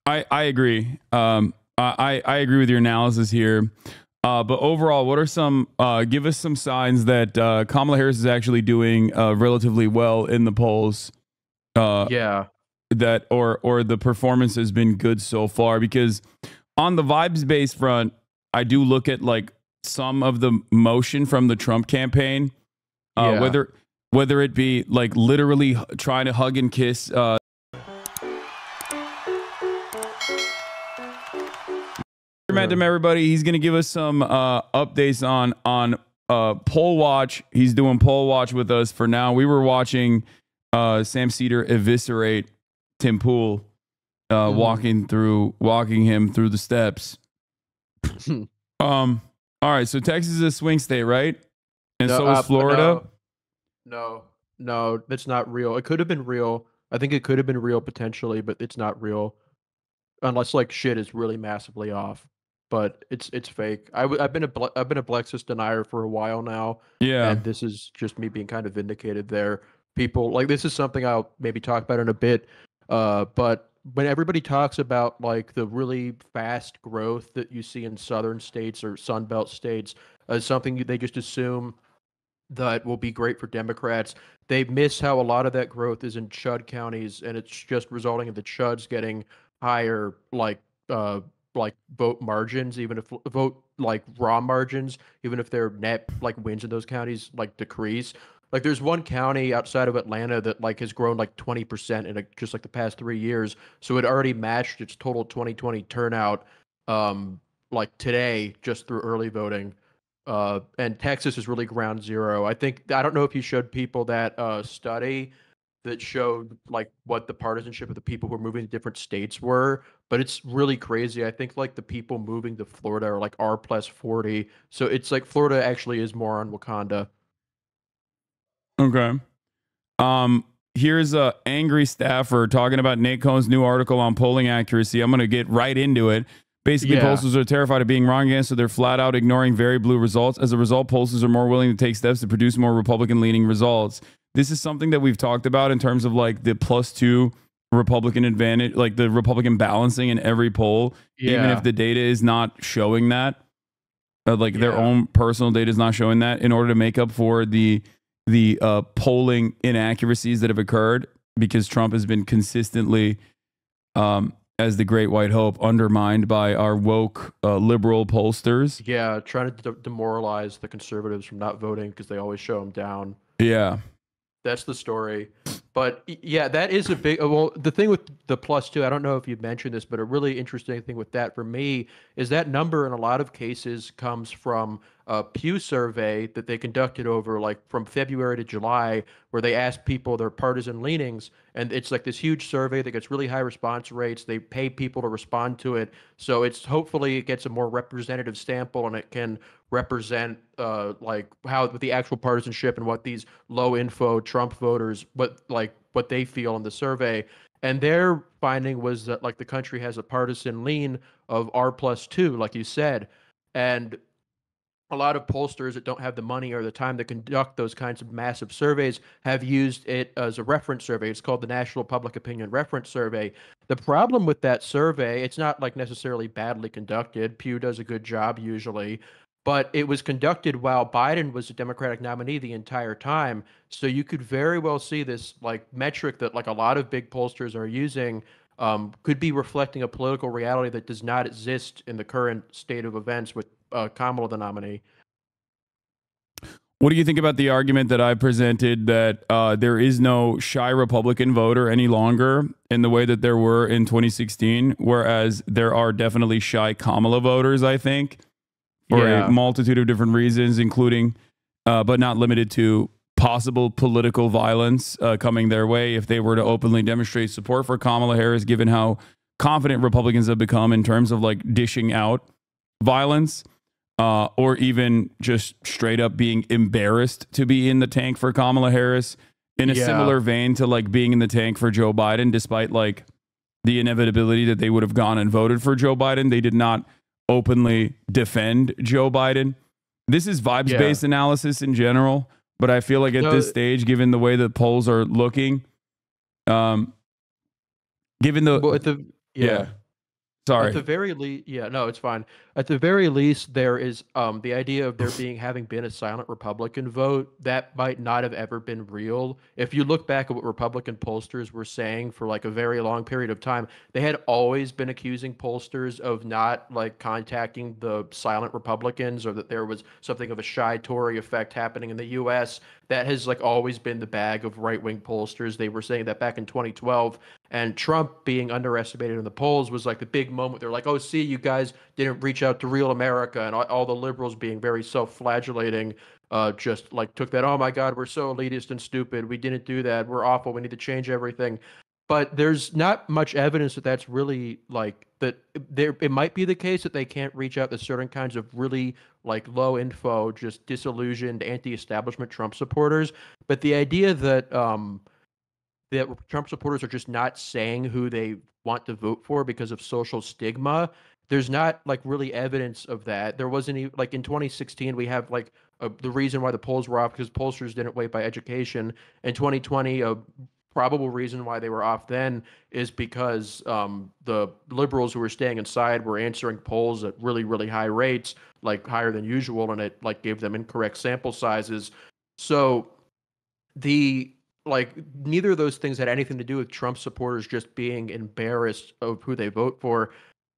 I agree. I agree with your analysis here. But overall, what are some give us some signs that Kamala Harris is actually doing relatively well in the polls? Yeah. That or the performance has been good so far, because on the vibes based front, I do look at like some of the motion from the Trump campaign, Yeah. whether it be like literally trying to hug and kiss Ettingermentum, everybody. He's going to give us some updates on poll watch. He's doing poll watch with us for now. We were watching Sam Cedar eviscerate Tim Pool, walking him through the steps. All right, so Texas is a swing state, right? And No, so is Florida. No, that's not real. It could have been real. I think it could have been real potentially, but it's not real unless like shit is really massively off. But it's fake. I've been a Blexus denier for a while now, Yeah. and this is just me being kind of vindicated there. People like this is something I'll maybe talk about in a bit. But when everybody talks about like the really fast growth that you see in southern states or Sunbelt states as something they just assume that will be great for Democrats. They miss how a lot of that growth is in Chud counties, and it's just resulting in the Chuds getting higher, like vote margins, even if vote like raw margins, even if their net like wins in those counties like decrease. Like there's one county outside of Atlanta that like has grown like 20% in just like the past 3 years, so it already matched its total 2020 turnout, like today just through early voting. And Texas is really ground zero. I don't know if you showed people that study that showed like what the partisanship of the people who are moving to different states were, but it's really crazy. I think like the people moving to Florida are like R plus 40. So it's like Florida actually is more on Wakanda. Okay. Here's a angry staffer talking about Nate Cohn's new article on polling accuracy. I'm going to get right into it. Basically, Yeah. pollsters are terrified of being wrong again, so they're flat out ignoring very blue results. As a result, pollsters are more willing to take steps to produce more Republican-leaning results. This is something that we've talked about in terms of like the +2 Republican advantage, like the Republican balancing in every poll, even Yeah. if the data is not showing that, like their Yeah. own personal data is not showing that, in order to make up for the polling inaccuracies that have occurred, because Trump has been consistently, as the great white hope, undermined by our woke liberal pollsters. Yeah, trying to demoralize the conservatives from not voting because they always show them down. Yeah. That's the story. But yeah, that is a big. Well, the thing with the +2, I don't know if you mentioned this, but a really interesting thing with that for me is that number in a lot of cases comes from a Pew survey that they conducted over like from February to July, where they asked people their partisan leanings. And it's like this huge survey that gets really high response rates. They pay people to respond to it. So it's hopefully it gets a more representative sample and it can represent like how the actual partisanship and what these low info Trump voters what they feel in the survey. And their finding was that like the country has a partisan lean of R+2, like you said. And a lot of pollsters that don't have the money or the time to conduct those kinds of massive surveys have used it as a reference survey. It's called the National Public Opinion Reference Survey. The problem with that survey, it's not like necessarily badly conducted. Pew does a good job usually, but it was conducted while Biden was a Democratic nominee the entire time. So you could very well see this like metric that like a lot of big pollsters are using could be reflecting a political reality that does not exist in the current state of events with Kamala the nominee. What do you think about the argument that I presented that there is no shy Republican voter any longer in the way that there were in 2016, whereas there are definitely shy Kamala voters, I think, for a multitude of different reasons, including, but not limited to, possible political violence coming their way if they were to openly demonstrate support for Kamala Harris, given how confident Republicans have become in terms of like dishing out violence. Or even just straight up being embarrassed to be in the tank for Kamala Harris, in a similar vein to like being in the tank for Joe Biden, despite like the inevitability that they would have gone and voted for Joe Biden. They did not openly defend Joe Biden. This is vibes-based analysis in general, but I feel like at this stage, given the way the polls are looking, given the... Well, Sorry. At the very least, yeah, no, it's fine. At the very least, there is the idea of there being having been a silent Republican vote that might not have ever been real. If you look back at what Republican pollsters were saying for like a very long period of time, they had always been accusing pollsters of not like contacting the silent Republicans, or that there was something of a shy Tory effect happening in the U.S. That has like always been the bag of right-wing pollsters. They were saying that back in 2012, and Trump being underestimated in the polls was like the big moment. They're like, oh, see, you guys didn't reach out to real America. And all the liberals being very self-flagellating, just like took that, oh my God, we're so elitist and stupid. We didn't do that. We're awful. We need to change everything. But there's not much evidence that that's really like that. There, it might be the case that they can't reach out to certain kinds of really like low info, just disillusioned anti-establishment Trump supporters. But the idea that that Trump supporters are just not saying who they want to vote for because of social stigma. There's not like really evidence of that. There wasn't even like in 2016, we have like the reason why the polls were off because pollsters didn't wait by education. In 2020, a probable reason why they were off then is because the liberals who were staying inside were answering polls at really, really high rates, like higher than usual, and it like gave them incorrect sample sizes. So the like neither of those things had anything to do with Trump supporters just being embarrassed of who they vote for.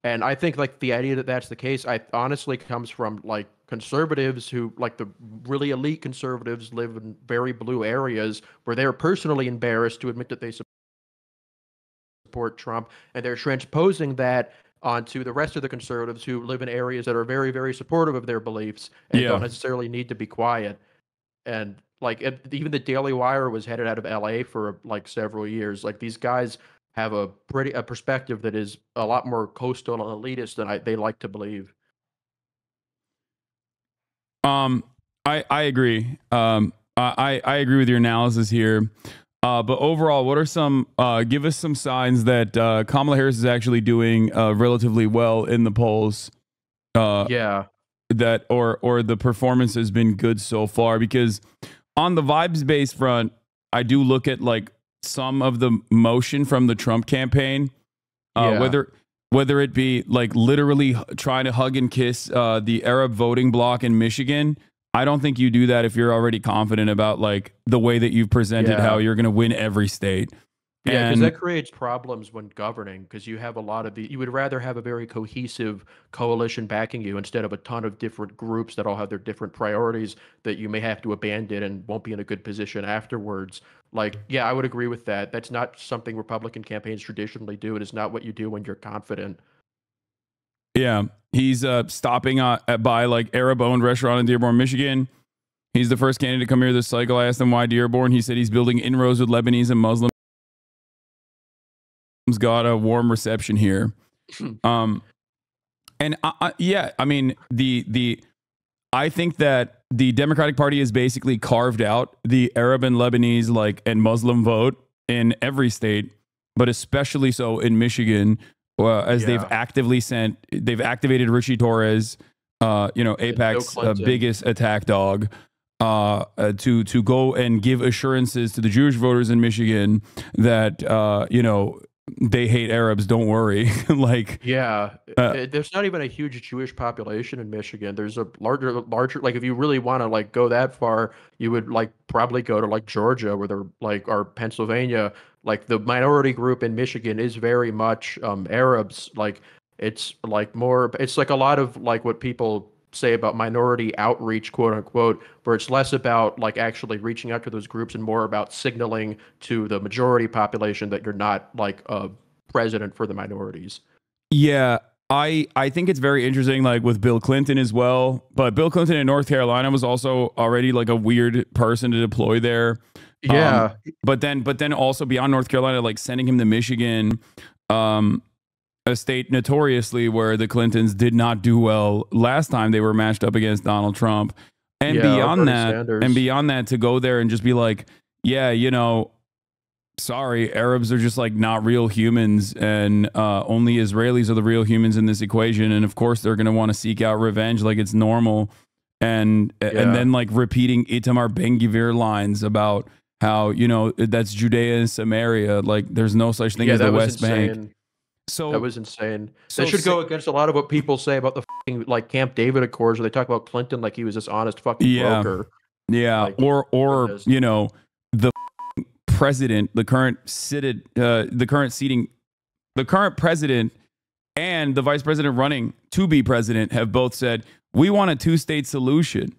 And I think like the idea that that's the case, I honestly comes from like conservatives who like the really elite conservatives live in very blue areas where they're personally embarrassed to admit that they support Trump, and they're transposing that onto the rest of the conservatives who live in areas that are very, very supportive of their beliefs and don't necessarily need to be quiet. And like even the Daily Wire was headed out of LA for like several years. Like these guys have a perspective that is a lot more coastal and elitist than they like to believe. I agree. I agree with your analysis here. But overall, what are some give us some signs that Kamala Harris is actually doing relatively well in the polls? Yeah. That or the performance has been good so far, because on the vibes based front, I do look at like some of the motion from the Trump campaign, whether it be like literally trying to hug and kiss the Arab voting bloc in Michigan. I don't think you do that if you're already confident about like the way that you've presented how you're going to win every state. Yeah, because that creates problems when governing, because you have a lot of you would rather have a very cohesive coalition backing you instead of a ton of different groups that all have their different priorities that you may have to abandon and won't be in a good position afterwards. Like, yeah, I would agree with that. That's not something Republican campaigns traditionally do. It is not what you do when you're confident. Yeah, he's stopping by like Arab-owned restaurant in Dearborn, Michigan. He's the first candidate to come here this cycle. I asked him why Dearborn. He said he's building inroads with Lebanese and Muslims. Got a warm reception here. And yeah, I mean I think that the Democratic Party has basically carved out the Arab and Lebanese and Muslim vote in every state, but especially so in Michigan, as they've activated Richie Torres, AIPAC's biggest attack dog, to go and give assurances to the Jewish voters in Michigan that they hate Arabs. Don't worry. There's not even a huge Jewish population in Michigan. There's a larger, like if you really want to like go that far, you would like probably go to like Georgia, where they're like, or Pennsylvania. Like the minority group in Michigan is very much Arabs. Like it's like more, it's like a lot of like what people say about minority outreach, quote unquote, where it's less about like actually reaching out to those groups and more about signaling to the majority population that you're not like a president for the minorities. Yeah, I think it's very interesting, like with Bill Clinton as well. But Bill Clinton in North Carolina was also already like a weird person to deploy there. Yeah. But then also beyond North Carolina, like sending him to Michigan, a state notoriously where the Clintons did not do well last time they were matched up against Donald Trump. And beyond that, to go there and just be like, yeah, sorry, Arabs are just like not real humans, and only Israelis are the real humans in this equation. And of course, they're going to want to seek out revenge like it's normal. And then like repeating Itamar Ben-Gvir lines about how, that's Judea and Samaria. Like there's no such thing as the West Bank. That So was insane. so That should go against a lot of what people say about the fucking, like, Camp David Accords, where they talk about Clinton like he was this honest fucking yeah, broker. yeah, Like, or goodness. you know, the president, the current president and the vice president running to be president have both said we want a two-state solution.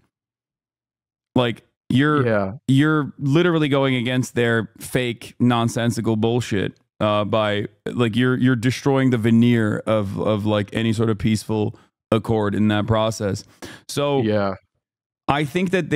Like Yeah. you're literally going against their fake nonsensical bullshit by like you're destroying the veneer of like any sort of peaceful accord in that process. So Yeah. I think that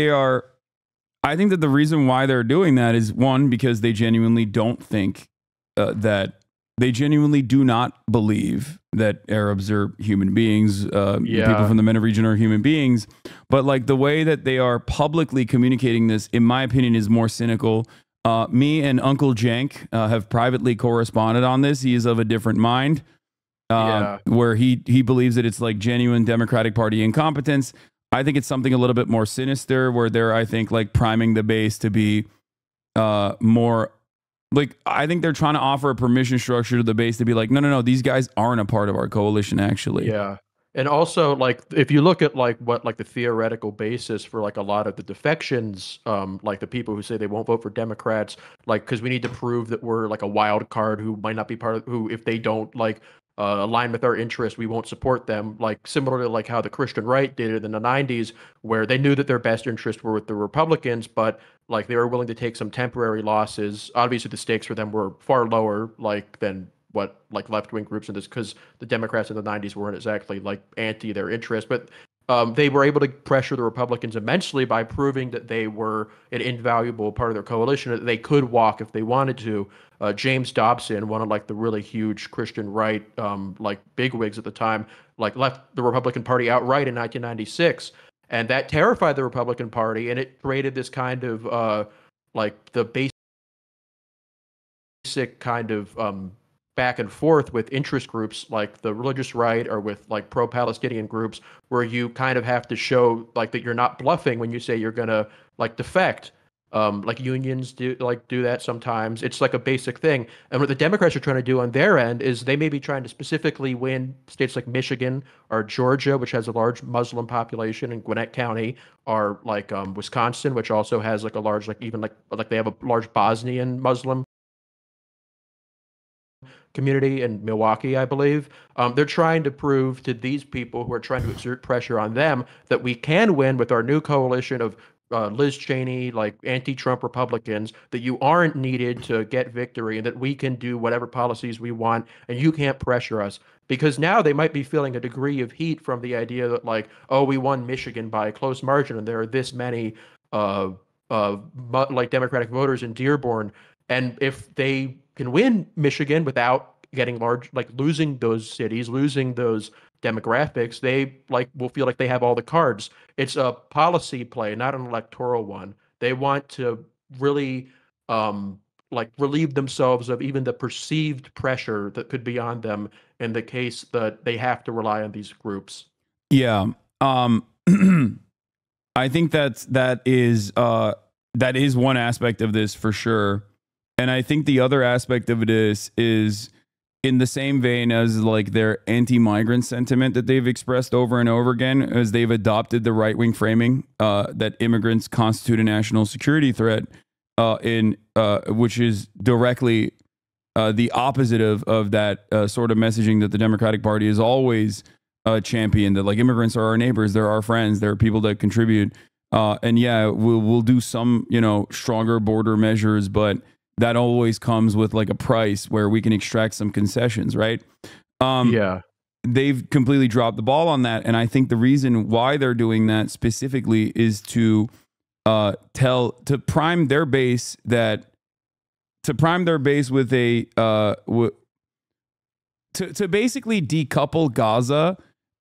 I think that the reason why they're doing that is one, because they genuinely don't think that they genuinely do not believe that Arabs are human beings. People from the MENA region are human beings. But like the way that they are publicly communicating this, in my opinion, is more cynical. Me and Uncle Jenk have privately corresponded on this. He is of a different mind, where he believes that it's like genuine Democratic Party incompetence. I think it's something a little bit more sinister, where they're, I think, like priming the base to be more like, I think they're trying to offer a permission structure to the base to be like, no, these guys aren't a part of our coalition, actually. Yeah. And also, like, if you look at like what like the theoretical basis for like a lot of the defections, like the people who say they won't vote for Democrats, like because we need to prove that we're like a wild card who might not be part of, who, if they don't like align with our interests, we won't support them. Like similar to like how the Christian right did it in the 90s, where they knew that their best interests were with the Republicans, but like they were willing to take some temporary losses. Obviously, the stakes for them were far lower, like than what like left-wing groups in this, because the Democrats in the 90s weren't exactly like anti their interest, but they were able to pressure the Republicans immensely by proving that they were an invaluable part of their coalition, that they could walk if they wanted to. James Dobson, one of like the really huge Christian right, like bigwigs at the time, like left the Republican Party outright in 1996, and that terrified the Republican Party, and it created this kind of like the basic kind of back and forth with interest groups like the religious right or with like pro-Palestinian groups, where you kind of have to show like that you're not bluffing when you say you're gonna like defect. Like unions do that sometimes. It's like a basic thing. And what the Democrats are trying to do on their end is they may be trying to specifically win states like Michigan or Georgia, which has a large Muslim population, and Gwinnett County, or like Wisconsin, which also has like a large like even like they have a large Bosnian Muslim community in Milwaukee, I believe. They're trying to prove to these people who are trying to exert pressure on them that we can win with our new coalition of Liz Cheney, like anti-Trump Republicans, that you aren't needed to get victory, and that we can do whatever policies we want, and you can't pressure us. Because now they might be feeling a degree of heat from the idea that like, oh, we won Michigan by a close margin, and there are this many like Democratic voters in Dearborn, and if they can win Michigan without getting large, like losing those cities, losing those demographics, they like will feel like they have all the cards. It's a policy play, not an electoral one. They want to really like relieve themselves of even the perceived pressure that could be on them in the case that they have to rely on these groups. Yeah. I think that is one aspect of this for sure. And I think the other aspect of it is in the same vein as like their anti-migrant sentiment that they've expressed over and over again, as they've adopted the right-wing framing that immigrants constitute a national security threat, which is directly the opposite of that sort of messaging that the Democratic Party has always championed, that like immigrants are our neighbors, they're our friends, they're people that contribute. And yeah, we'll do some, stronger border measures, but that always comes with like a price where we can extract some concessions, right? They've completely dropped the ball on that. And I think the reason why they're doing that specifically is to prime their base with to basically decouple Gaza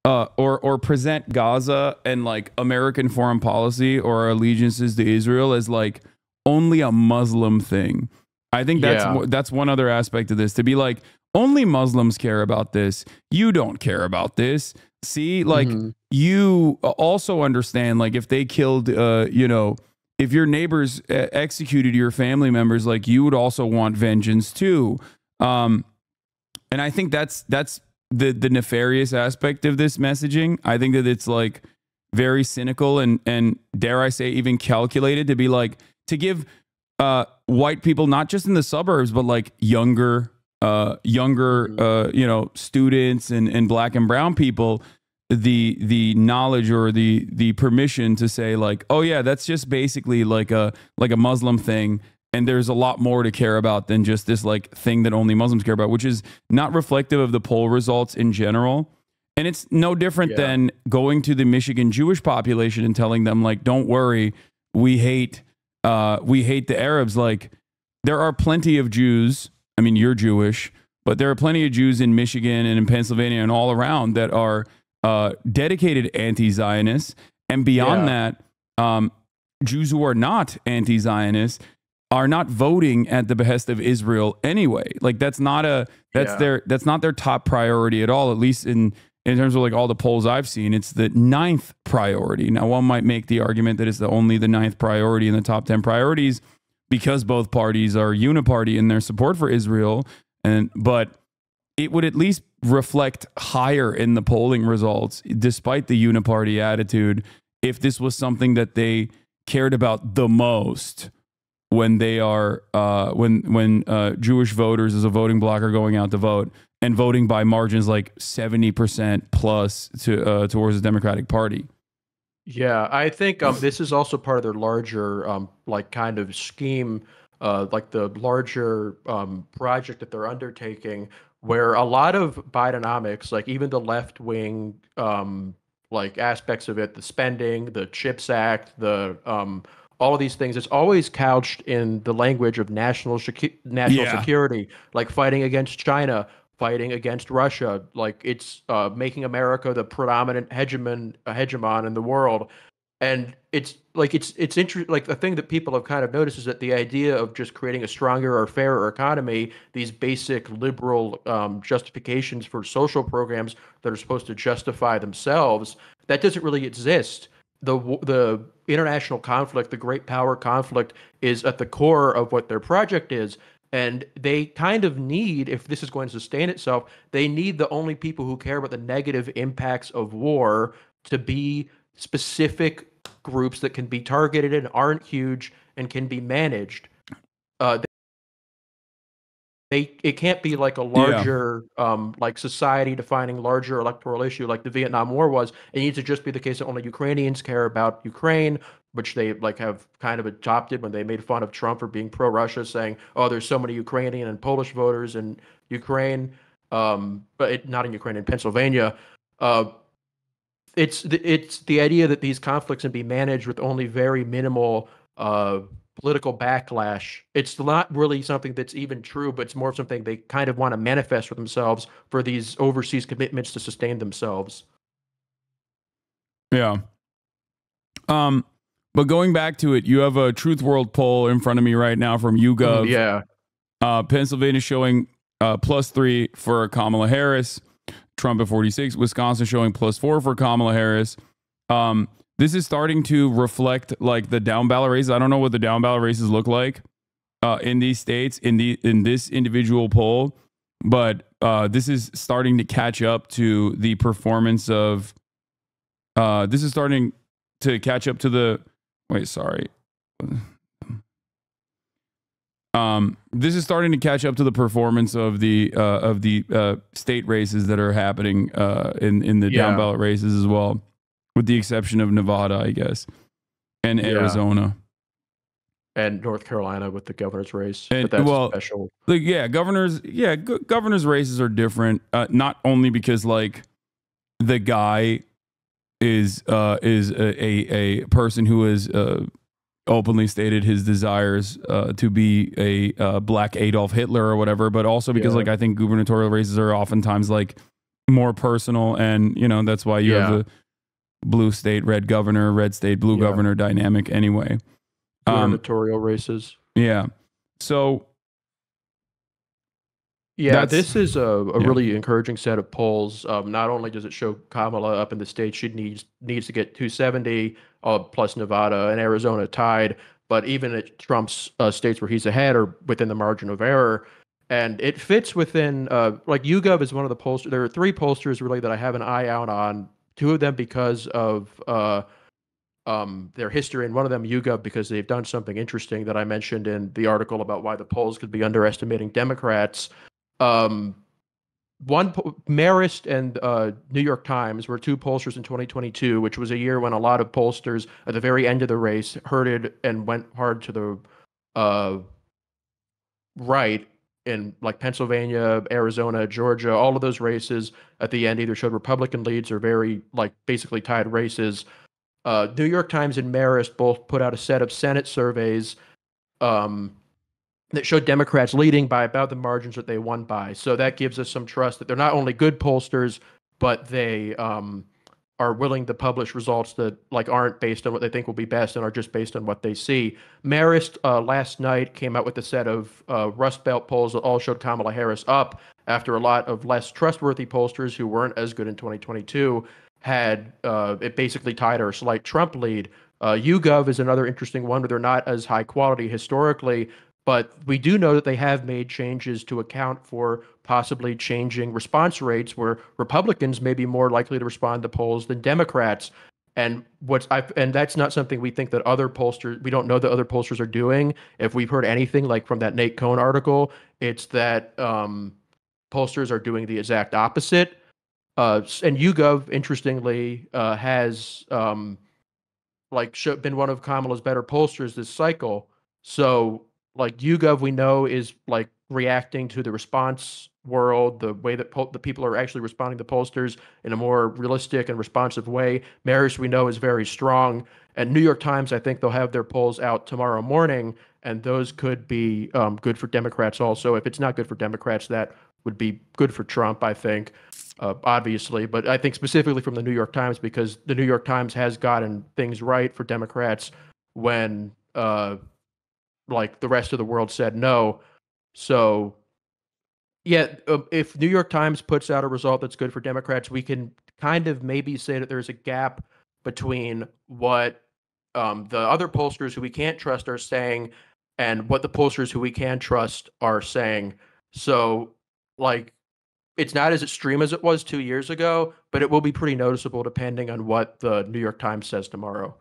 or present Gaza and like American foreign policy or our allegiances to Israel as like only a Muslim thing. I think that's one other aspect of this, to be like, only Muslims care about this. You don't care about this. See, like you also understand, like if they killed, if your neighbors executed your family members, like you would also want vengeance too. And I think that's the nefarious aspect of this messaging. I think that it's like very cynical and dare I say even calculated to be like to give white people, not just in the suburbs, but like younger students and black and brown people, the knowledge or the permission to say like, oh yeah, that's just basically like a Muslim thing. And there's a lot more to care about than just this like thing that only Muslims care about, which is not reflective of the poll results in general. And it's no different than going to the Michigan Jewish population and telling them like, don't worry, we hate the Arabs. Like there are plenty of Jews. I mean, you're Jewish, but there are plenty of Jews in Michigan and in Pennsylvania and all around that are dedicated anti-Zionists. And beyond that, Jews who are not anti-Zionists are not voting at the behest of Israel anyway. Like that's not their top priority at all, at least in terms of like all the polls I've seen. It's the 9th priority. Now one might make the argument that it's only the 9th priority in the top 10 priorities because both parties are uniparty in their support for Israel, but it would at least reflect higher in the polling results despite the uniparty attitude if this was something that they cared about the most when they are when Jewish voters as a voting bloc are going out to vote and voting by margins like 70% plus towards the Democratic Party. Yeah, I think this is also part of their larger like kind of scheme, like the larger project that they're undertaking, where a lot of Bidenomics, like even the left wing like aspects of it, the spending, the CHIPS Act, the all of these things, it's always couched in the language of national security, like fighting against China, fighting against Russia, like it's making America the predominant hegemon in the world. And it's like it's interesting. Like the thing that people have kind of noticed is that the idea of just creating a stronger or fairer economy, these basic liberal justifications for social programs that are supposed to justify themselves, that doesn't really exist. The international conflict, the great power conflict, is at the core of what their project is. And they kind of need, if this is going to sustain itself, they need the only people who care about the negative impacts of war to be specific groups that can be targeted and aren't huge and can be managed. It can't be like a larger like society defining larger electoral issue like the Vietnam War was. It needs to just be the case that only Ukrainians care about Ukraine, which they like have kind of adopted when they made fun of Trump for being pro-Russia, saying, "Oh, there's so many Ukrainian and Polish voters in Ukraine," but not in Ukraine, in Pennsylvania. It's the idea that these conflicts can be managed with only very minimal political backlash. It's not really something that's even true, but it's more something they kind of want to manifest for themselves for these overseas commitments to sustain themselves. Yeah. But going back to it, you have a Truth World poll in front of me right now from YouGov. Yeah. Pennsylvania showing +3 for Kamala Harris. Trump at 46. Wisconsin showing +4 for Kamala Harris. This is starting to reflect like the down ballot races. I don't know what the down ballot races look like in these states in this individual poll, but this is starting to catch up to the performance of. This is starting to catch up to the. Wait, sorry. This is starting to catch up to the performance of the state races that are happening in the down ballot races as well, with the exception of Nevada, I guess, and Arizona. And North Carolina with the governor's race. And, but that's special. Like, governor's races are different. Not only because like the guy is a person who is openly stated his desires to be a black Adolf Hitler or whatever, but also because like I think gubernatorial races are oftentimes like more personal, and you know that's why you have the blue state, red governor, red state, blue governor dynamic anyway. Gubernatorial races. Yeah. So this is a really encouraging set of polls. Not only does it show Kamala up in the state she needs to get 270, plus Nevada and Arizona tied, but even at Trump's states where he's ahead or within the margin of error, and it fits within like YouGov is one of the pollsters. There are three pollsters really that I have an eye out on. Two of them because of their history, and one of them YouGov because they've done something interesting that I mentioned in the article about why the polls could be underestimating Democrats. Um, Marist and New York Times were two pollsters in 2022, which was a year when a lot of pollsters at the very end of the race herded and went hard to the uh, right in like Pennsylvania, Arizona, Georgia. All of those races at the end either showed Republican leads or very like basically tied races. New York Times and Marist both put out a set of Senate surveys um, that showed Democrats leading by about the margins that they won by. So that gives us some trust that they're not only good pollsters, but they are willing to publish results that like aren't based on what they think will be best and are just based on what they see. Marist last night came out with a set of Rust Belt polls that all showed Kamala Harris up after a lot of less trustworthy pollsters who weren't as good in 2022 had it basically tied or a slight Trump lead. YouGov is another interesting one where they're not as high quality historically, but we do know that they have made changes to account for possibly changing response rates where Republicans may be more likely to respond to polls than Democrats. And that's not something we think that other pollsters, we don't know that other pollsters are doing. If we've heard anything like from that Nate Cohn article, it's that pollsters are doing the exact opposite. And YouGov, interestingly, has been one of Kamala's better pollsters this cycle. So like YouGov, we know is like reacting to the response world, the way that the people are actually responding to pollsters in a more realistic and responsive way. Marist, we know, is very strong. And New York Times, I think they'll have their polls out tomorrow morning, and those could be good for Democrats also. If it's not good for Democrats, that would be good for Trump, I think, obviously. But I think specifically from the New York Times, because the New York Times has gotten things right for Democrats when like the rest of the world said no. So yeah, if New York Times puts out a result that's good for Democrats, we can kind of maybe say that there's a gap between what the other pollsters who we can't trust are saying and what the pollsters who we can trust are saying. So, like, it's not as extreme as it was 2 years ago, but it will be pretty noticeable depending on what the New York Times says tomorrow.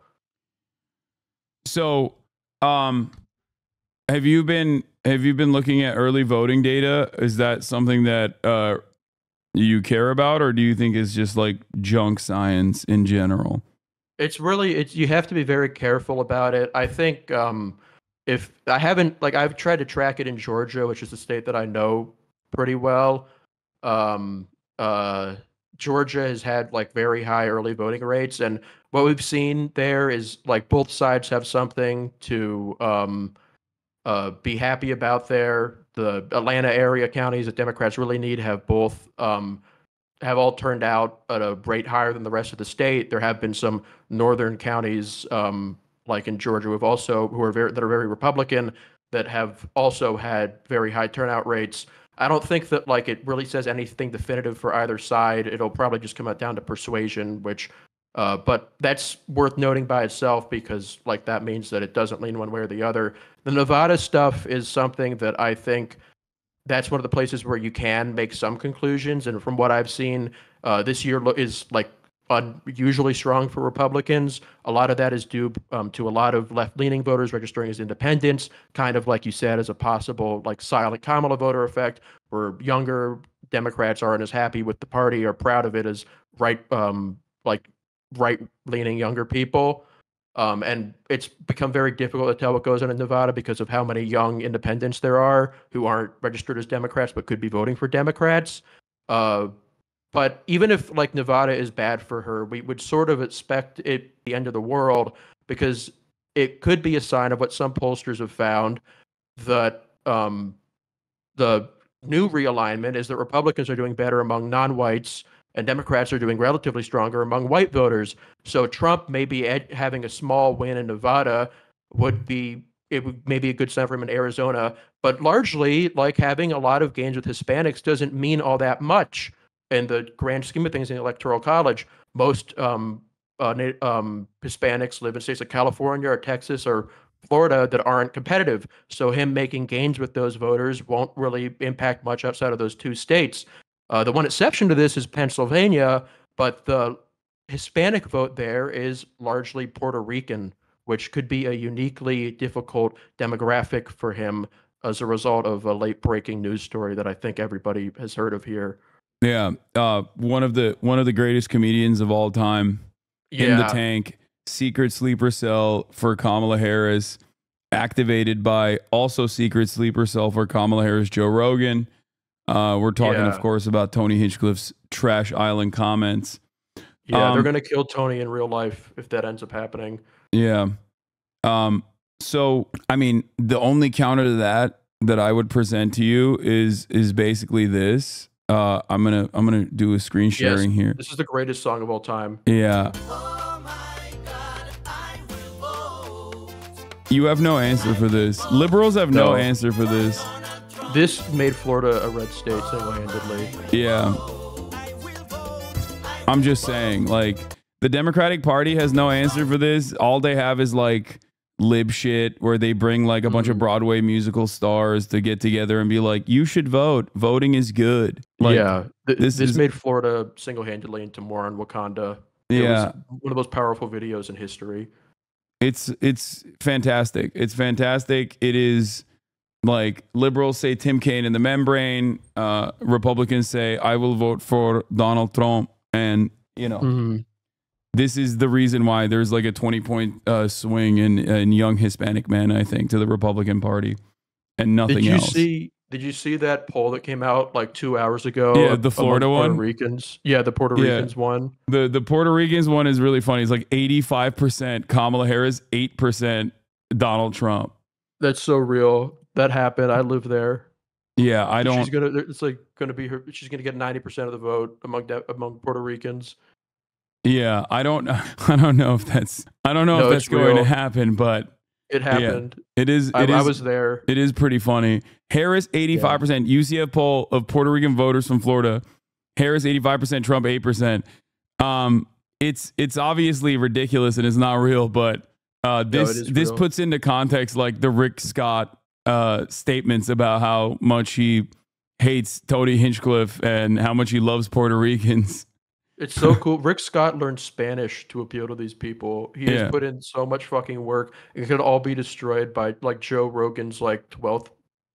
So, have you been looking at early voting data? Is that something that you care about, or do you think it's just like junk science in general? It's you have to be very careful about it. I think if I haven't like I've tried to track it in Georgia, which is a state that I know pretty well. Um, uh, Georgia has had like very high early voting rates, and what we've seen there is like both sides have something to be happy about there. The Atlanta area counties that Democrats really need have both have all turned out at a rate higher than the rest of the state. There have been some northern counties, like in Georgia, who are very Republican that have also had very high turnout rates. I don't think that like it really says anything definitive for either side. It'll probably just come out down to persuasion, but that's worth noting by itself because like that means that it doesn't lean one way or the other. The Nevada stuff is something that I think that's one of the places where you can make some conclusions. And from what I've seen, this year is like unusually strong for Republicans. A lot of that is due to a lot of left-leaning voters registering as independents, kind of like you said, as a possible like silent Kamala voter effect, where younger Democrats aren't as happy with the party or proud of it as like right-leaning younger people. And it's become very difficult to tell what goes on in Nevada because of how many young independents there are who aren't registered as Democrats but could be voting for Democrats. But even if like Nevada is bad for her, we would sort of expect it the end of the world because it could be a sign of what some pollsters have found that the new realignment is that Republicans are doing better among non-whites and Democrats are doing relatively stronger among white voters. So Trump maybe having a small win in Nevada would be maybe a good sign for him in Arizona, but largely like having a lot of gains with Hispanics doesn't mean all that much in the grand scheme of things in the Electoral College. Most Hispanics live in states like California or Texas or Florida that aren't competitive. So him making gains with those voters won't really impact much outside of those two states. The one exception to this is Pennsylvania, but the Hispanic vote there is largely Puerto Rican, which could be a uniquely difficult demographic for him as a result of a late breaking news story that I think everybody has heard of here. Yeah, one of the greatest comedians of all time in the Yeah, tank. Secret sleeper cell for Kamala Harris, activated by also secret sleeper cell for Kamala Harris, Joe Rogan. We're talking, of yeah, course, about Tony Hinchcliffe's Trash Island comments. yeah. They're Um, gonna kill Tony in real life if that ends up happening. yeah. So I mean, the only counter to that I would present to you is basically this. I'm gonna do a screen Yes, sharing here. this is the greatest song of all time. Yeah. You have no answer for this. Liberals have no No, answer for this. this made Florida a red state single-handedly. Yeah. I'm just saying, like, the Democratic Party has no answer for this. All they have is like lib shit where they bring like a bunch of Mhm. Broadway musical stars to get together and be like, you should vote. Voting is good. Like, Yeah, this this is, made Florida single-handedly into more on Wakanda. It was yeah, one of the most powerful videos in history. it's fantastic. It's fantastic. It is like liberals say Tim Kaine in the membrane. Republicans say, I will vote for Donald Trump. And, you know, Mhm. this is the reason why there's like a 20-point swing in young Hispanic men, I think, to the Republican Party and nothing else. Did you see that poll that came out like 2 hours Yeah, ago the among Florida Puerto one. Ricans? Yeah, the Puerto Yeah. Ricans one. The Puerto Ricans one is really funny. It's like 85% Kamala Harris, 8% Donald Trump. That's so real. That happened. I live there. Yeah, I She's don't. gonna. It's like gonna be her. She's gonna get 90% of the vote among Puerto Ricans. Yeah, I don't. I don't know if that's. I don't know if No, that's it's going to real. happen, but It yeah, happened. it is. I, It I is. was there. It is pretty funny. Harris Yeah. 85%. UCF poll of Puerto Rican voters from Florida. Harris 85%. Trump 8%. It's obviously ridiculous and it's not real, but No, it this is this real. puts into context like the Rick Scott statements about how much he hates Tony Hinchcliffe and how much he loves Puerto Ricans. It's so cool. Rick Scott learned Spanish to appeal to these people. He has Yeah, put in so much fucking work. It could all be destroyed by like Joe Rogan's like 12th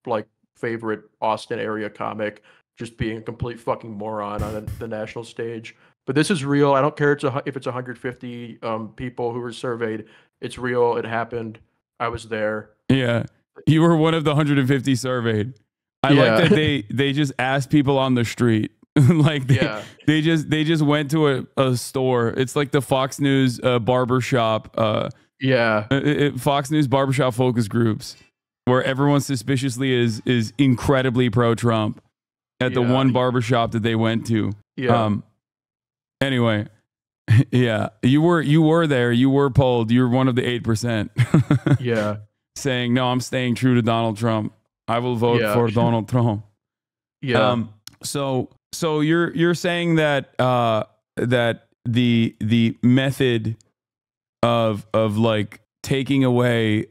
like favorite Austin area comic just being a complete fucking moron on the national stage. But this is real. I don't care if it's 150 people who were surveyed. It's real. It happened. I was there. yeah. You were one of the 150 surveyed. I like that Yeah. they just asked people on the street. Like Yeah. they just went to a store. It's like the Fox News barbershop Yeah. Fox News barbershop focus groups where everyone suspiciously is incredibly pro Trump at the Yeah. one barbershop that they went to. Yeah. Anyway, yeah, you were there. You were polled. You're one of the 8% Yeah. saying, "No, I'm staying true to Donald Trump. I will vote Yeah. for Donald Trump." Yeah. So you're saying that that the method of like taking away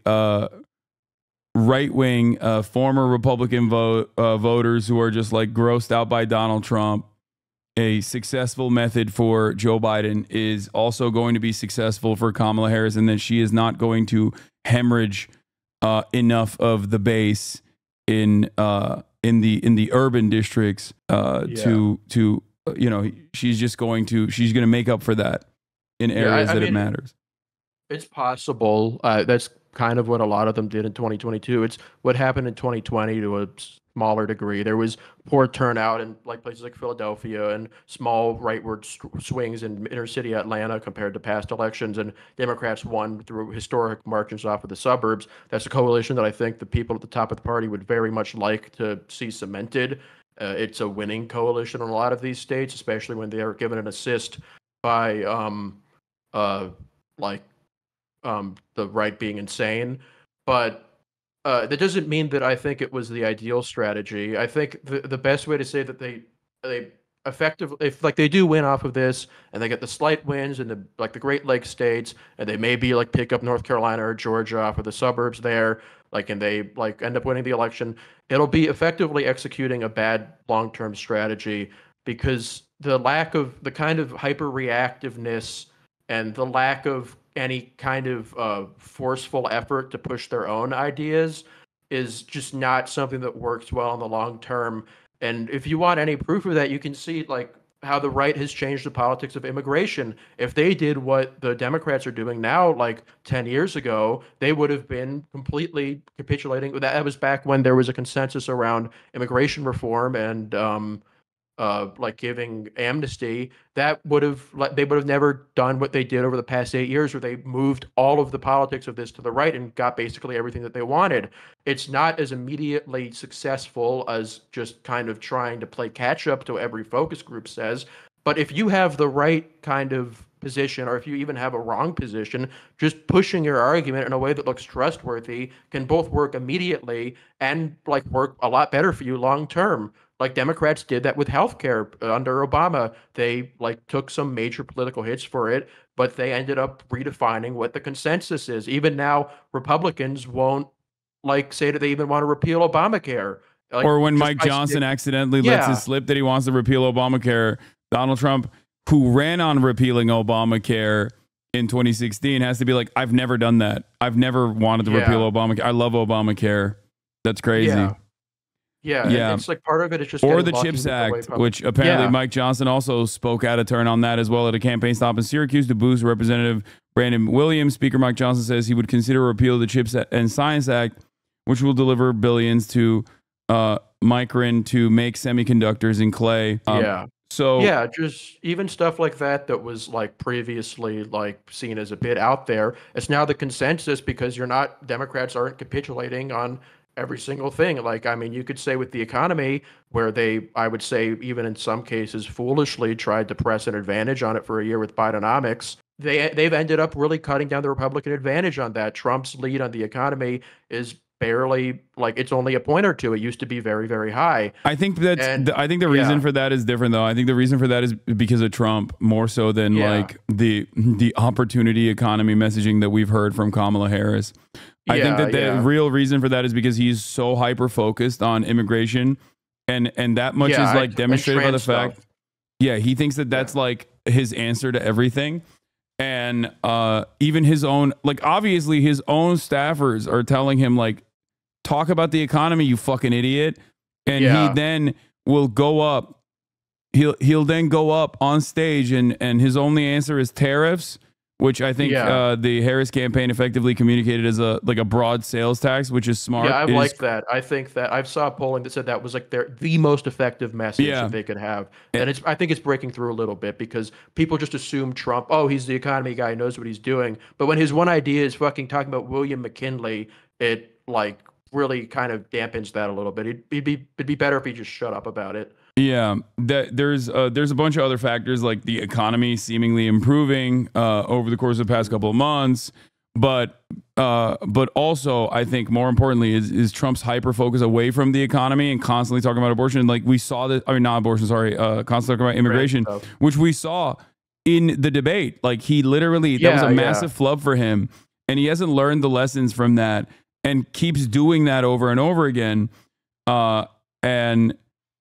right wing former Republican voters who are just like grossed out by Donald Trump, a successful method for Joe Biden is also going to be successful for Kamala Harris, and that she is not going to hemorrhage enough of the base in the urban districts to you know, she's going to make up for that in areas I that it mean, matters. it's possible. That's kind of what a lot of them did in 2022. It's what happened in 2020 to a smaller degree. There was poor turnout in like places like Philadelphia and small rightward swings in inner city Atlanta compared to past elections, and Democrats won through historic margins off of the suburbs. That's a coalition that I think the people at the top of the party would very much like to see cemented. It's a winning coalition in a lot of these states, especially when they are given an assist by uh, like the right being insane. But that doesn't mean that I think it was the ideal strategy. I think the best way to say that they effective if like they do win off of this and they get the slight wins in the Great Lakes states, and they maybe like pick up North Carolina or Georgia off of the suburbs there, like, and they like end up winning the election, it'll be effectively executing a bad long-term strategy, because the lack of the kind of hyper reactiveness and the lack of any kind of forceful effort to push their own ideas is just not something that works well in the long term. And if you want any proof of that, you can see like how the right has changed the politics of immigration. If they did what the Democrats are doing now, like 10 years ago, they would have been completely capitulating. That was back when there was a consensus around immigration reform and like giving amnesty. That would have they would have never done what they did over the past 8 years, where they moved all of the politics of this to the right and got basically everything that they wanted. It's not as immediately successful as just kind of trying to play catch up to every focus group says. But if you have the right kind of position, or if you even have a wrong position, just pushing your argument in a way that looks trustworthy can both work immediately and like work a lot better for you long term. Like Democrats did that with healthcare under Obama. They like took some major political hits for it, but they ended up redefining what the consensus is. Even now, Republicans won't like say that they even want to repeal Obamacare. Like, or when Mike Johnson accidentally lets it slip that he wants to repeal Obamacare, Donald Trump, who ran on repealing Obamacare in 2016, has to be like, I've never done that. I've never wanted to repeal Obamacare. I love Obamacare. That's crazy. Yeah. It's like part of it is just or the CHIPS Act, which apparently Mike Johnson also spoke out of turn on that as well at a campaign stop in Syracuse to boost Representative Brandon Williams. Speaker Mike Johnson says he would consider repeal of the CHIPS and Science Act, which will deliver billions to Micron to make semiconductors in clay. So just even stuff like that was like previously like seen as a bit out there. It's now the consensus because Democrats aren't capitulating on every single thing. Like, I mean, you could say with the economy, where they, I would say, even in some cases, foolishly tried to press an advantage on it for a year with Bidenomics. They've ended up really cutting down the Republican advantage on that. Trump's lead on the economy is barely, like, it's only a point or two. It used to be very, very high. I think I think the reason for that is different, though. I think the reason for that is because of Trump more so than like the opportunity economy messaging that we've heard from Kamala Harris. I think that the real reason for that is because he's so hyper focused on immigration, and that much is like demonstrated by the fact, he thinks that that's like his answer to everything. And even his own, like, obviously his own staffers are telling him, like, talk about the economy, you fucking idiot. And he then will go up. He'll then go up on stage and his only answer is tariffs, which I think the Harris campaign effectively communicated as a broad sales tax, which is smart. Yeah, I like that. I think that I saw polling that said that was like the most effective message that they could have. And I think it's breaking through a little bit because people just assume Trump, oh, he's the economy guy, knows what he's doing. But when his one idea is fucking talking about William McKinley, it like really kind of dampens that a little bit. It'd be better if he just shut up about it. Yeah, there's a bunch of other factors like the economy seemingly improving over the course of the past couple of months, but also I think more importantly is Trump's hyper focus away from the economy and constantly talking about abortion. Like we saw this, I mean not abortion, sorry, constantly talking about immigration, which we saw in the debate. Like he literally that was a massive flub for him, and he hasn't learned the lessons from that and keeps doing that over and over again.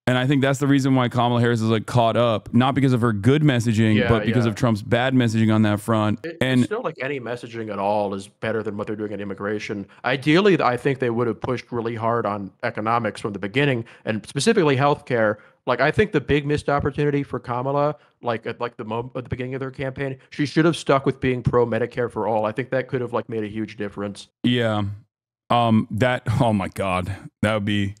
And I think that's the reason why Kamala Harris is like caught up, not because of her good messaging, but because of Trump's bad messaging on that front. It's still like any messaging at all is better than what they're doing in immigration. Ideally, I think they would have pushed really hard on economics from the beginning, and specifically healthcare. Like I think the big missed opportunity for Kamala, like at the beginning of their campaign, she should have stuck with being pro Medicare for all. I think that could have like made a huge difference. Yeah. Oh my God, that would be.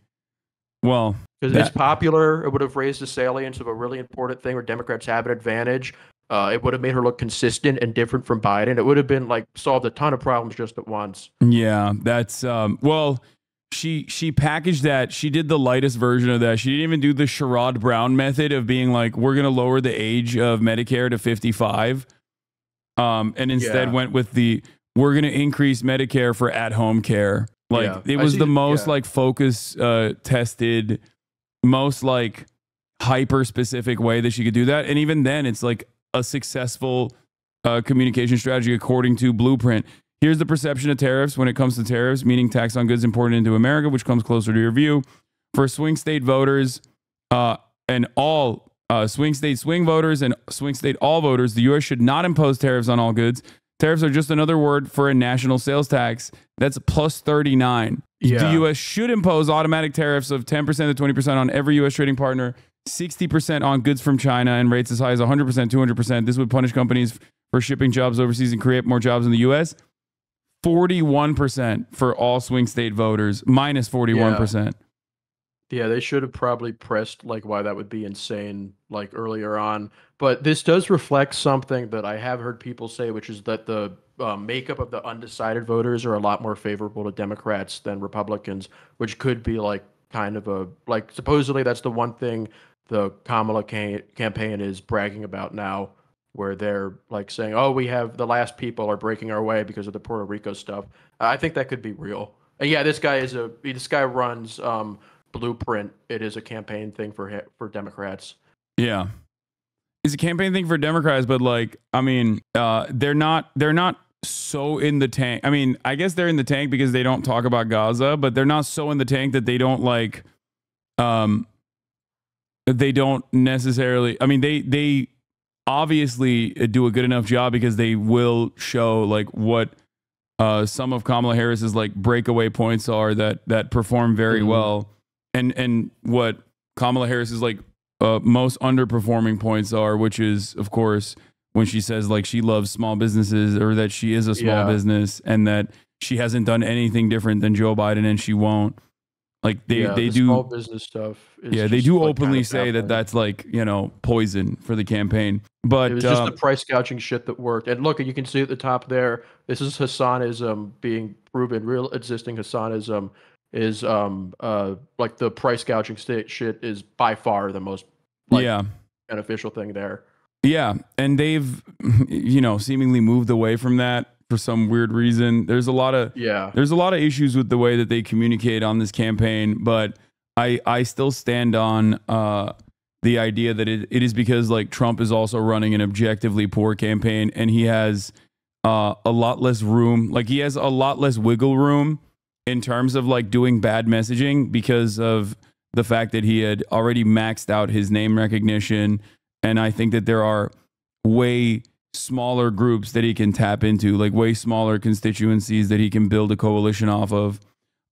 Well, because it's popular, it would have raised the salience of a really important thing where Democrats have an advantage. It would have made her look consistent and different from Biden. It would have been like solved a ton of problems just at once. Yeah, that's well, she packaged that. She did the lightest version of that. She didn't even do the Sherrod Brown method of being like, we're gonna lower the age of Medicare to 55, and instead went with the we're gonna increase Medicare for at-home care. Like it was the most like focus tested, most like hyper specific way that she could do that. And even then, it's like a successful communication strategy according to Blueprint. Here's the perception of tariffs when it comes to tariffs, meaning tax on goods imported into America, which comes closer to your view. For swing state voters and all swing state swing voters and swing state all voters, the U.S. should not impose tariffs on all goods. Tariffs are just another word for a national sales tax. That's plus 39. Yeah. The U.S. should impose automatic tariffs of 10% to 20% on every U.S. trading partner, 60% on goods from China, and rates as high as 100%, 200%. This would punish companies for shipping jobs overseas and create more jobs in the U.S. 41% for all swing state voters, minus 41%. Yeah, they should have probably pressed like why that would be insane like earlier on. But this does reflect something that I have heard people say, which is that the makeup of the undecided voters are a lot more favorable to Democrats than Republicans, which could be like kind of a like supposedly that's the one thing the Kamala campaign is bragging about now, where they're like saying, "Oh, we have the last people are breaking our way because of the Puerto Rico stuff." I think that could be real. And yeah, this guy runs Blueprint. It is a campaign thing for Democrats. Yeah, it's a campaign thing for Democrats, but like, I mean, they're not so in the tank. I mean, I guess they're in the tank because they don't talk about Gaza, but they're not so in the tank that they don't like, they don't necessarily. I mean, they obviously do a good enough job because they will show like what some of Kamala Harris's like breakaway points are that perform very well. And what Kamala Harris's like most underperforming points are, which is, of course, when she says like she loves small businesses or that she is a small business and that she hasn't done anything different than Joe Biden and she won't. Like they do small business stuff. They do like openly say that that's like, you know, poison for the campaign. But it was just the price gouging shit that worked. And look, you can see at the top there, this is Hasanism being proven. Real existing Hasanism is like the price gouging shit is by far the most beneficial thing there. Yeah, and they've you know seemingly moved away from that for some weird reason. There's a lot of issues with the way that they communicate on this campaign, but I still stand on the idea that it is because like Trump is also running an objectively poor campaign and he has a lot less room. Like he has a lot less wiggle room in terms of like doing bad messaging because of the fact that he had already maxed out his name recognition. And I think that there are way smaller groups that he can tap into, like way smaller constituencies that he can build a coalition off of.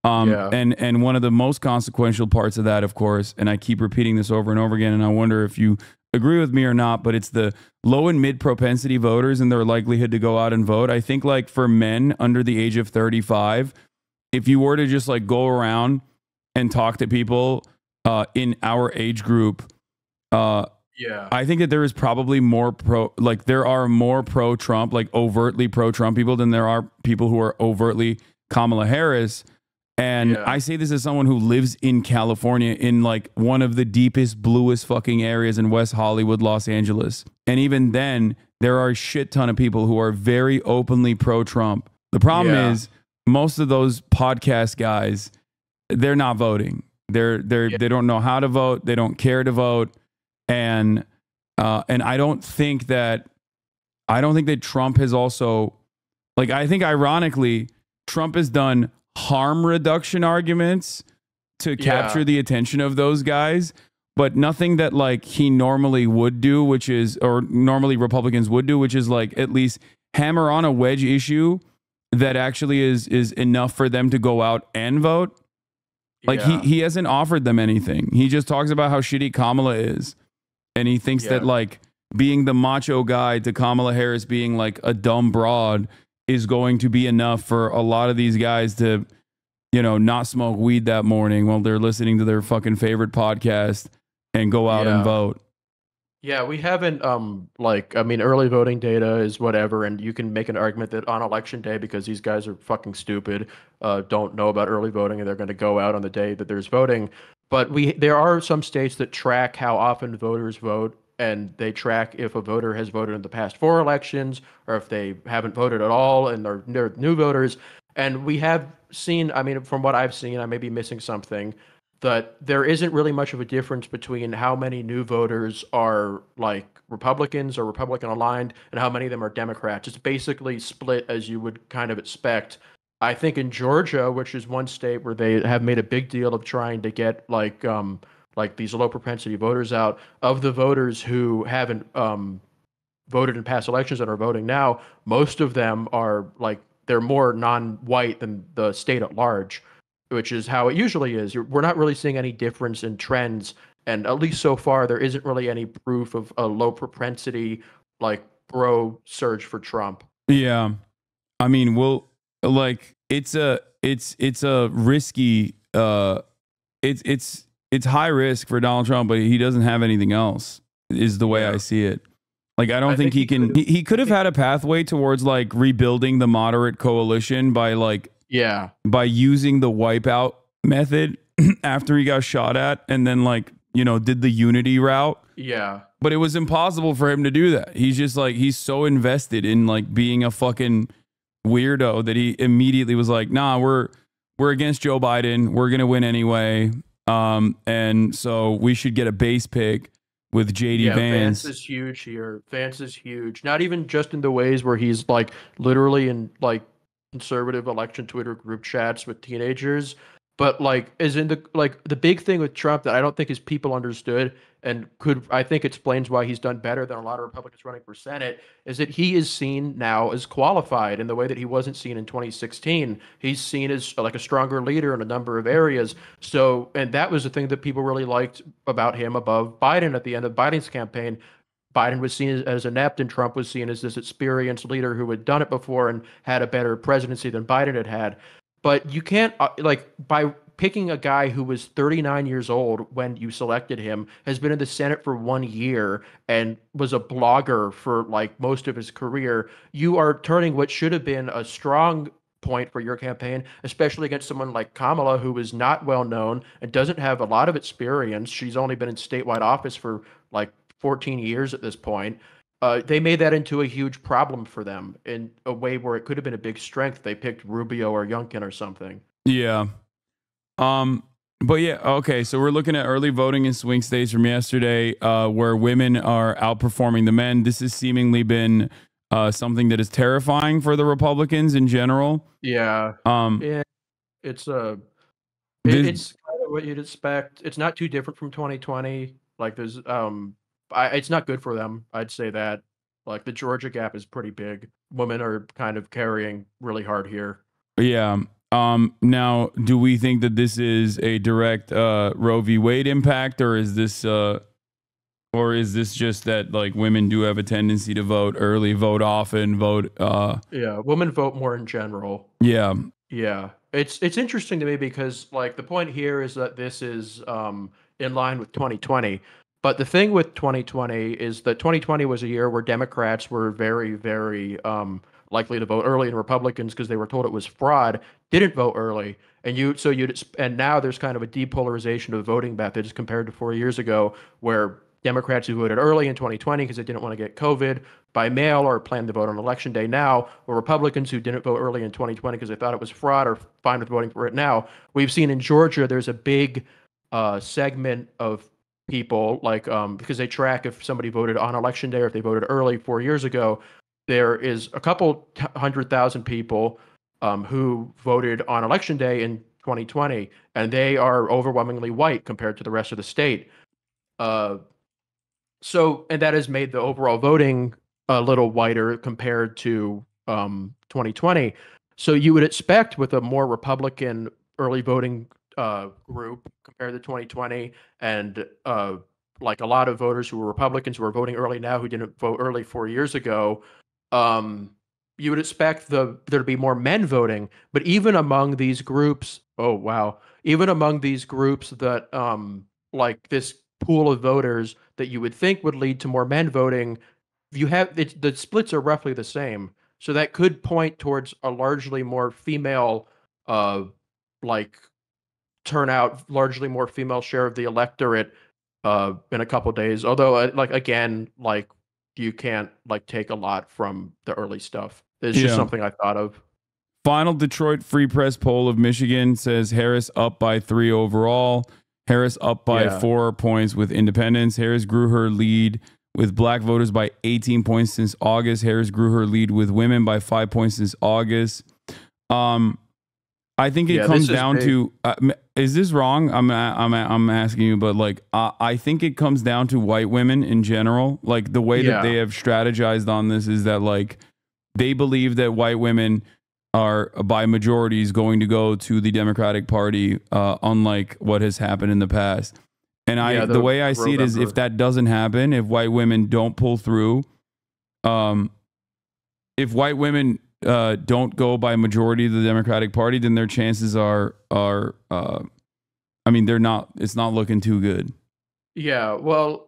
And one of the most consequential parts of that, of course, and I keep repeating this over and over again, and I wonder if you agree with me or not, but it's the low and mid propensity voters and their likelihood to go out and vote. I think like for men under the age of 35, if you were to just like go around and talk to people in our age group, I think that there is probably more there are more pro-Trump, like overtly pro-Trump people than there are people who are overtly Kamala Harris. And I say this as someone who lives in California in like one of the deepest, bluest fucking areas in West Hollywood, Los Angeles. And even then, there are a shit ton of people who are very openly pro-Trump. The problem is most of those podcast guys, they're not voting. They don't know how to vote. They don't care to vote. And I don't think that Trump has also, like, I think ironically, Trump has done harm reduction arguments to capture the attention of those guys, but nothing that like he normally would do, which is, or normally Republicans would do, which is like at least hammer on a wedge issue that actually is enough for them to go out and vote. Like he hasn't offered them anything. He just talks about how shitty Kamala is. And he thinks that like being the macho guy to Kamala Harris being like a dumb broad is going to be enough for a lot of these guys to, you know, not smoke weed that morning while they're listening to their fucking favorite podcast and go out and vote. Yeah, we haven't like, I mean, early voting data is whatever, and you can make an argument that on election day, because these guys are fucking stupid, don't know about early voting and they're going to go out on the day that there's voting. But there are some states that track how often voters vote, and they track if a voter has voted in the past 4 elections or if they haven't voted at all and they're new voters. And we have seen, I mean, from what I've seen, I may be missing something, that there isn't really much of a difference between how many new voters are like Republicans or Republican aligned and how many of them are Democrats. It's basically split as you would kind of expect. I think in Georgia, which is one state where they have made a big deal of trying to get like these low propensity voters out, of the voters who haven't voted in past elections and are voting now, most of them are like they're more non-white than the state at large, which is how it usually is. We're not really seeing any difference in trends, and at least so far, there isn't really any proof of a low propensity like bro surge for Trump. Yeah. I mean, well, like it's a risky it's high risk for Donald Trump, but he doesn't have anything else, is the way I see it. Like, I don't think he can. He could have had a pathway towards like rebuilding the moderate coalition by by using the wipeout method after he got shot at, and then did the unity route. Yeah. But it was impossible for him to do that. He's just like, he's so invested in like being a fucking weirdo that he immediately was like, nah, we're against Joe Biden. We're gonna win anyway. And so we should get a base pick with JD Vance. Vance is huge here. Vance is huge. Not even just in the ways where he's like literally in like conservative election Twitter group chats with teenagers, but like is in the big thing with Trump that I don't think his people understood and I think explains why he's done better than a lot of Republicans running for Senate, is that he is seen now as qualified in the way that he wasn't seen in 2016. He's seen as like a stronger leader in a number of areas. So, and that was the thing that people really liked about him above Biden at the end of Biden's campaign. Biden was seen as inept and Trump was seen as this experienced leader who had done it before and had a better presidency than Biden had had. But you can't, by picking a guy who was 39 years old when you selected him, has been in the Senate for 1 year and was a blogger for like most of his career, you are turning what should have been a strong point for your campaign, especially against someone like Kamala, who is not well known and doesn't have a lot of experience. She's only been in statewide office for like 14 years at this point. They made that into a huge problem for them in a way where it could have been a big strength. They picked Rubio or Youngkin or something. Yeah. But yeah, okay. So we're looking at early voting in swing states from yesterday, where women are outperforming the men. This has seemingly been something that is terrifying for the Republicans in general. Yeah. It's kind of what you'd expect. It's not too different from 2020. Like there's it's not good for them. I'd say that. Like the Georgia gap is pretty big. Women are kind of carrying really hard here. Yeah. Now, do we think that this is a direct Roe v. Wade impact, or is this just that like women do have a tendency to vote early, vote often, vote? Yeah, women vote more in general. Yeah. Yeah. It's interesting to me because like the point here is that this is in line with 2020. But the thing with 2020 is that 2020 was a year where Democrats were very, very likely to vote early, and Republicans, because they were told it was fraud, didn't vote early. And now there's kind of a depolarization of voting methods compared to 4 years ago, where Democrats who voted early in 2020 because they didn't want to get COVID by mail or planned to vote on election day now, or Republicans who didn't vote early in 2020 because they thought it was fraud or fine with voting for it now. We've seen in Georgia there's a big segment of people because they track if somebody voted on election day or if they voted early 4 years ago. There is a couple 100,000 people who voted on election day in 2020, and they are overwhelmingly white compared to the rest of the state. And that has made the overall voting a little whiter compared to 2020. So you would expect with a more Republican early voting group compared to 2020, and like a lot of voters who were Republicans who are voting early now who didn't vote early 4 years ago, you would expect there to be more men voting. But even among these groups, even among these groups that like this pool of voters that you would think would lead to more men voting, the splits are roughly the same. So that could point towards a largely more female turnout, largely more female share of the electorate in a couple days. Although again, you can't take a lot from the early stuff. It's just something I thought of. Final Detroit Free Press poll of Michigan says Harris up by 3 overall. Harris up by Yeah. 4 points with independents. Harris grew her lead with black voters by 18 points since August. Harris grew her lead with women by 5 points since August. I think it Yeah, this comes is down big. to is this wrong? I'm asking you, but like I think it comes down to white women in general. Like the way that they Yeah. have strategized on this is that like they believe that white women are by majorities going to go to the Democratic Party, unlike what has happened in the past. And Yeah, the way I the see it is if November. that doesn't happen, if white women don't pull through, um, if white women don't go by majority of the Democratic Party, then their chances are I mean they're not. It's not looking too good. Yeah, well,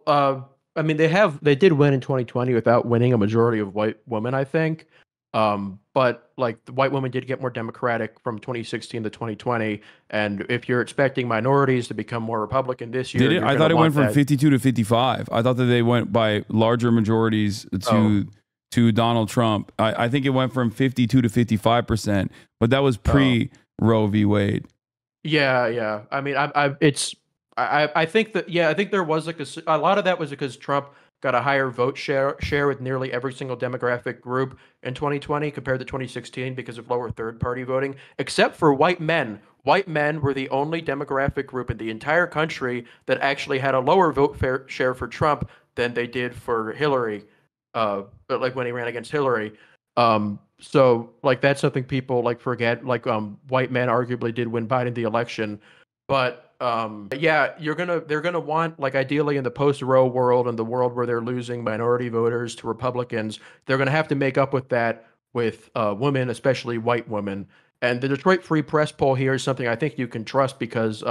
I mean, they did win in 2020 without winning a majority of white women, I think. But like the white women did get more Democratic from 2016 to 2020, and if you're expecting minorities to become more Republican this Did year, it? you're I going to thought it went want from that. 52 to 55. I thought that they went by larger majorities Oh, to Donald Trump. I think it went from 52 to 55%, but that was oh. pre Roe v. Wade. Yeah, yeah. I mean, I think that yeah, I think there was like a lot of that was because Trump got a higher vote share with nearly every single demographic group in 2020 compared to 2016 because of lower third party voting, except for white men. White men were the only demographic group in the entire country that actually had a lower share for Trump than they did for Hillary. But like when he ran against Hillary. So like that's something people like forget. Like white men arguably did win Biden the election, but yeah, they're gonna want like ideally in the post Roe world and the world where they're losing minority voters to Republicans, they're gonna have to make up with that with women, especially white women. And the Detroit Free Press poll here is something I think you can trust because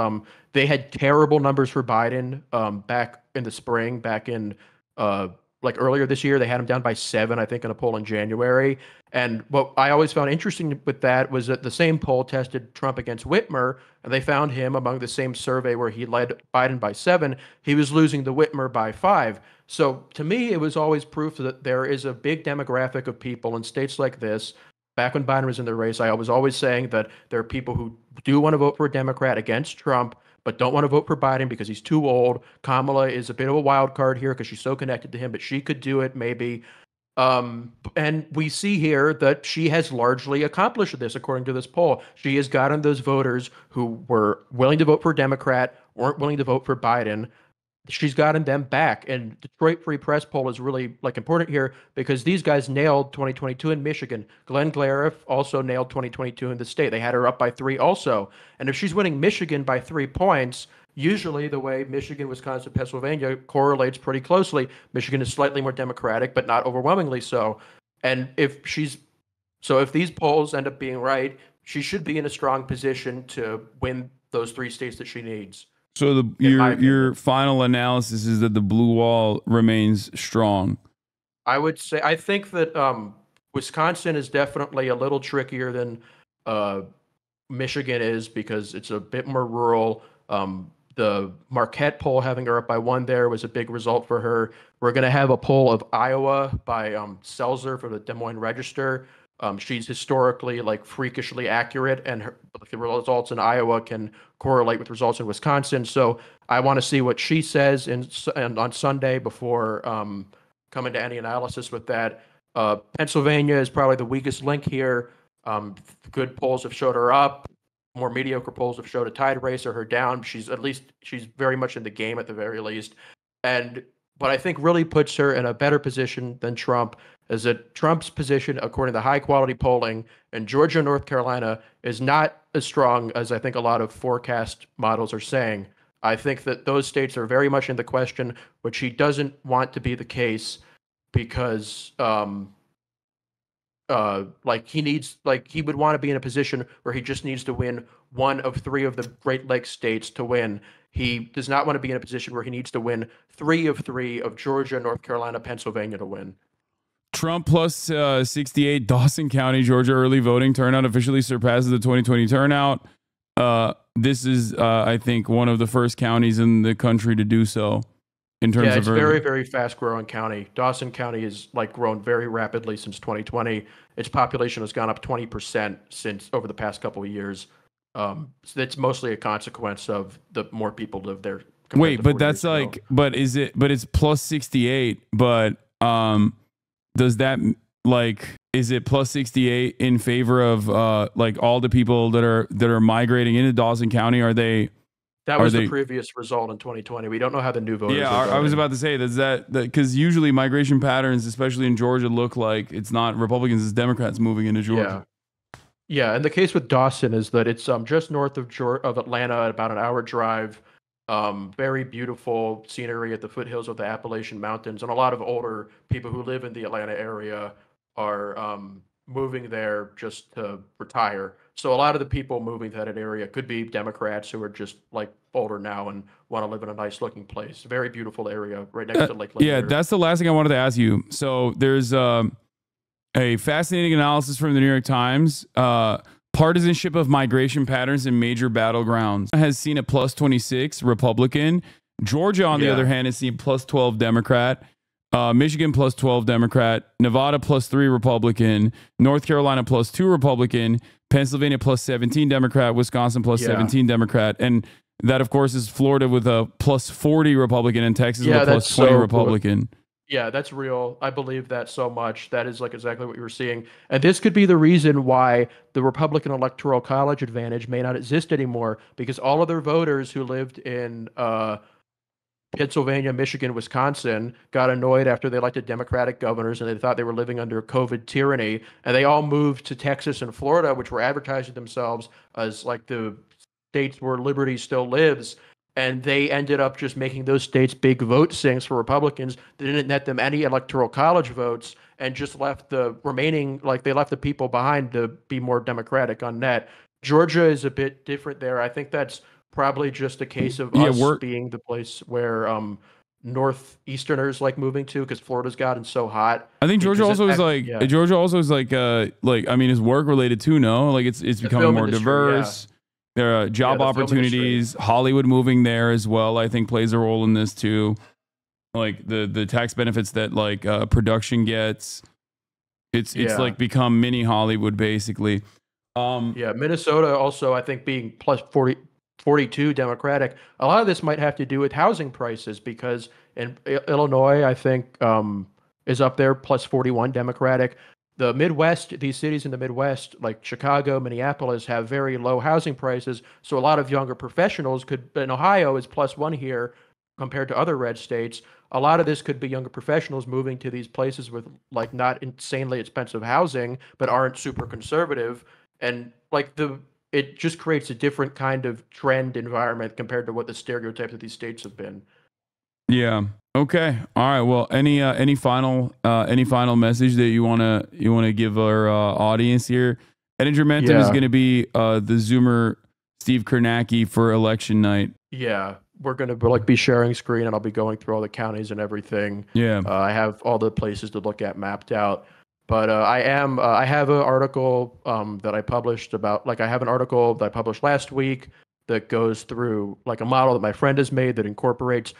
they had terrible numbers for Biden back in the spring, back in uh, like earlier this year. They had him down by 7, I think, in a poll in January. And what I always found interesting with that was that the same poll tested Trump against Whitmer, and they found him among the same survey where he led Biden by 7. He was losing to Whitmer by 5. So to me, it was always proof that there is a big demographic of people in states like this. Back when Biden was in the race, I was always saying that there are people who do want to vote for a Democrat against Trump, but don't want to vote for Biden because he's too old. Kamala is a bit of a wild card here because she's so connected to him, but she could do it maybe. And we see here that she has largely accomplished this, according to this poll. She has gotten those voters who were willing to vote for Democrat, weren't willing to vote for Biden. She's gotten them back. And Detroit Free Press poll is really like important here because these guys nailed 2022 in Michigan. Glenn Glariff also nailed 2022 in the state. They had her up by 3 also. And if she's winning Michigan by 3 points, usually the way Michigan, Wisconsin, Pennsylvania correlates pretty closely. Michigan is slightly more Democratic, but not overwhelmingly so. And if these polls end up being right, she should be in a strong position to win those 3 states that she needs, So in my your opinion. final analysis is that the blue wall remains strong. I would say I think that Wisconsin is definitely a little trickier than uh, Michigan is because it's a bit more rural. The Marquette poll having her up by 1 there was a big result for her. We're going to have a poll of Iowa by Selzer for the Des Moines Register. She's historically like freakishly accurate, and the results in Iowa can correlate with results in Wisconsin. So I want to see what she says and on Sunday before coming to any analysis with that. Pennsylvania is probably the weakest link here. Good polls have showed her up. More mediocre polls have showed a tide race or her down. She's very much in the game at the very least. And what I think really puts her in a better position than Trump is that Trump's position, according to high quality polling in Georgia and North Carolina, is not as strong as I think a lot of forecast models are saying. I think that those states are very much in the question, which he doesn't want to be the case because he would want to be in a position where he just needs to win one of 3 of the Great Lakes states to win. He does not want to be in a position where he needs to win 3 of 3 of Georgia, North Carolina, Pennsylvania to win. Trump plus 68, Dawson County, Georgia early voting turnout officially surpasses the 2020 turnout. This is, I think, one of the first counties in the country to do so in terms Yeah, of it's very, early. very fast growing county. Dawson County has like grown very rapidly since 2020. Its population has gone up 20% since over the past couple of years. So that's mostly a consequence of the more people live there. Wait, To but 4 years that's ago. like, but is it, but it's plus 68, but does that like, is it plus 68 in favor of like all the people that are migrating into Dawson County? Are they, That was the previous result in 2020. We don't know how the new voters are voting. I was about to say, does that, because usually migration patterns, especially in Georgia, look like it's not Republicans, it's Democrats moving into Georgia. Yeah, and the case with Dawson is that it's just north of Atlanta, at about an hour drive. Very beautiful scenery at the foothills of the Appalachian Mountains, and a lot of older people who live in the Atlanta area are moving there just to retire. So a lot of the people moving to that area could be Democrats who are just like older now and want to live in a nice looking place. Very beautiful area right next to Lake Lanier. Yeah, that's the last thing I wanted to ask you. So there's a fascinating analysis from the New York Times. Partisanship of migration patterns in major battlegrounds has seen a plus 26 Republican. Georgia, on the other hand, has seen plus 12 Democrat. Michigan plus 12 Democrat. Nevada plus 3 Republican. North Carolina plus 2 Republican. Pennsylvania plus 17 Democrat. Wisconsin plus 17 Democrat. And that, of course, is Florida with a plus 40 Republican and Texas with a plus 20 Republican. Yeah, that's real. I believe that so much. That is like exactly what you were seeing. And this could be the reason why the Republican Electoral College advantage may not exist anymore, because all of their voters who lived in Pennsylvania, Michigan, Wisconsin got annoyed after they elected Democratic governors and they thought they were living under COVID tyranny. And they all moved to Texas and Florida, which were advertising themselves as like the states where liberty still lives. And they ended up just making those states big vote sinks for Republicans. They didn't net them any electoral college votes and just left the remaining, like they left the people behind to be more Democratic on net. Georgia is a bit different there. I think that's probably just a case of us being the place where Northeasterners like moving to, because Florida's gotten so hot. I think Georgia also is like, I mean, it's work related too, no? Like it's becoming more diverse. There are job opportunities. Hollywood moving there as well, I think, plays a role in this too. Like the tax benefits that like production gets. It's like become mini Hollywood basically. Minnesota also, I think, being plus 42 Democratic. A lot of this might have to do with housing prices, because in Illinois, I think, is up there plus 41 Democratic. The Midwest, these cities in the Midwest, like Chicago, Minneapolis, have very low housing prices. So a lot of younger professionals and Ohio is plus 1 here compared to other red states. A lot of this could be younger professionals moving to these places with like not insanely expensive housing, but aren't super conservative. And like it just creates a different kind of trend environment compared to what the stereotypes of these states have been. Yeah. Okay. All right. Well, any final message that you wanna give our audience here? Ettingermentum is going to be the Zoomer Steve Kornacki for election night. Yeah, we're going to like be sharing screen, and I'll be going through all the counties and everything. Yeah, I have all the places to look at mapped out. But I have an article that I published about, like I have an article that I published last week that goes through like a model that my friend has made that incorporates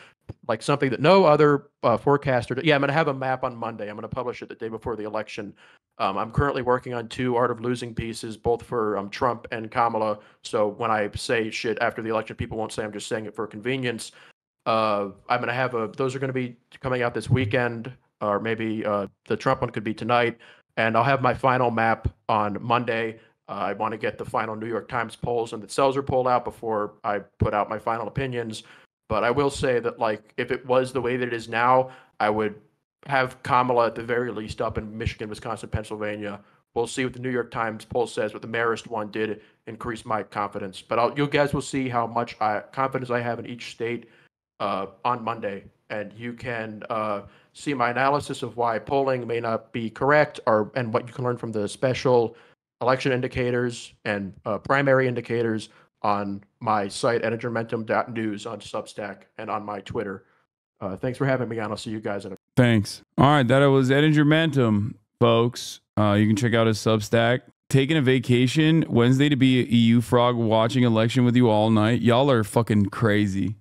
like something that no other forecaster. I'm going to have a map on Monday. I'm going to publish it the day before the election. I'm currently working on 2 Art of Losing pieces, both for Trump and Kamala. So when I say shit after the election, people won't say I'm just saying it for convenience. I'm going to have those are going to be coming out this weekend, or maybe the Trump one could be tonight. And I'll have my final map on Monday. I want to get the final New York Times polls and the Seltzer poll out before I put out my final opinions. But I will say that, like, if it was the way that it is now, I would have Kamala at the very least up in Michigan, Wisconsin, Pennsylvania. We'll see what the New York Times poll says. What the Marist one did increase my confidence. But you guys will see how much confidence I have in each state on Monday. And you can see my analysis of why polling may not be correct, and what you can learn from the special election indicators and primary indicators on my site, Ettingermentum.news, on Substack, and on my Twitter. Thanks for having me on. I'll see you guys in a... Thanks. All right, that was Ettingermentum, folks. You can check out his Substack. Taking a vacation Wednesday to be a EU frog watching election with you all night. Y'all are fucking crazy.